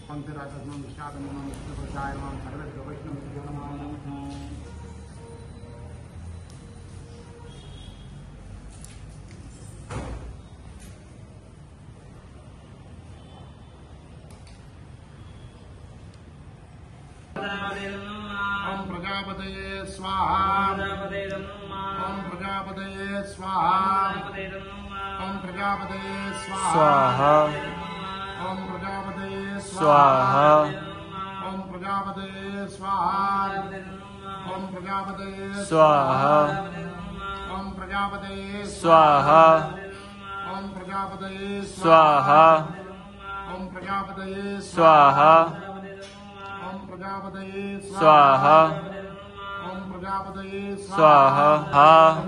पंक्तिराजस्मं विष्टादमं विष्णुप्रचाय नमः सर्वेभ्यो वैष्णवेभ्यो नमः। ओम प्रजापतये स्वाहा। ओम प्रजापतये स्वाहा। ओम प्रजापतये स्वाहा। ओम प्रजापतये स्वाहा। ओम प्रजापतये स्वाहा। ओम प्रजापतये स्वाहा। ओम प्रजापतये स्वाहा। ओम प्रजापतये स्वाहा। ओम प्रजापतये स्वाहा। ओम प्रजापतये स्वाहा। ओम प्रजापतये स्वाहा। ओम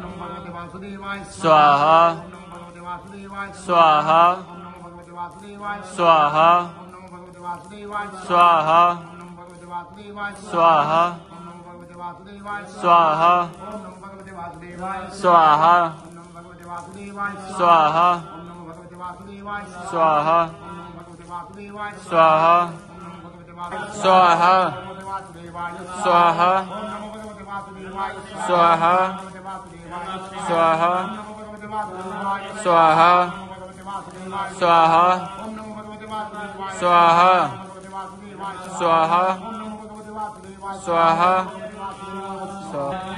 नमो भगवते वासुदेवाय स्वाहा। ओम नमो भगवते वासुदेवाय स्वाहा। ओम नमो भगवते वासुदेवाय स्वाहा। ओम नमो भगवते वासुदेवाय स्वाहा। ओम नमो भगवते वासुदेवाय स्वाहा। ओम नमो भगवते वासुदेवाय स्वाहा। ओम नमो भगवते वासुदेवाय स्वाहा। ओम नमो भगवते वासुदेवाय स्वाहा। ओम नमो भगवते वासुदेवाय स्वाहा। ओम नमो भगवते वासुदेवाय स्वाहा। स्वाहा स्वाहा स्वाहा स्वाहा स्वाहा स्वाहा स्वाहा स्वाहा स्वाहा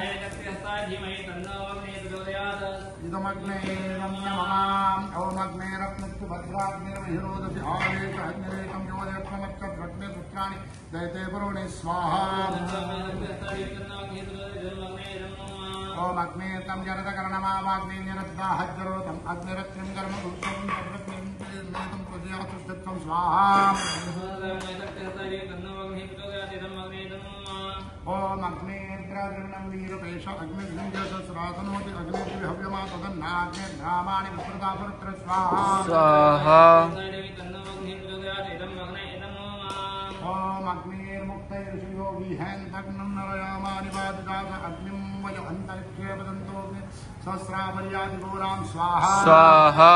इदमग्ने रम्यमाम् ओमग्ने रत्नस्तु भद्राग्निर्महिरोदति आवेशहग्निरेकं योजयत्वमच्चभ्रग्ने पुत्राणि दयते पुरोणे स्वाहा। ओमग्ने तं जरदकर्णमावाग्ने निरद्दाहज्जरोतम् अग्निरत्रिं कर्मभूतं तद्रत्नेतं प्रजयातुष्टत्वं स्वाहा। ओम अग्नेर्द्रागृणं वीरपेश अग्निर्जसस्रासनोति अग्निर्हव्यमा तदन्नाग्निर्धामानि विस्मृतापुत्र स्वाहा। स्वाहा। ओम अग्निर्मुक्तैर्षयो विहन्तग्नं नरयामानि बाधितास अग्निं वय अन्तरिक्षे वदन्तोऽग्नि सहस्रापर्यादिघोरां स्वाहा। स्वाहा।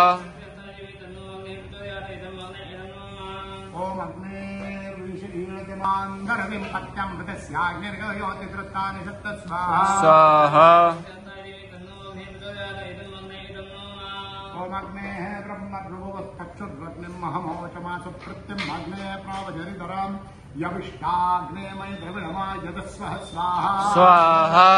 ओम अग्निर्विषीयमान्धरविं पत्यं मृतस्याग्निर्गयोति कृत्तानि सप्तस्वाहा। स्वाहा। ओम अग्नेः ब्रह्मभ्रुवस्तक्षुर्वग्निं महमोचमासु प्रत्यं अग्नेः प्रावजरिधरां यविष्टाग्नेमयि द्रविणमा यदस्वः स्वाहा। स्वाहा।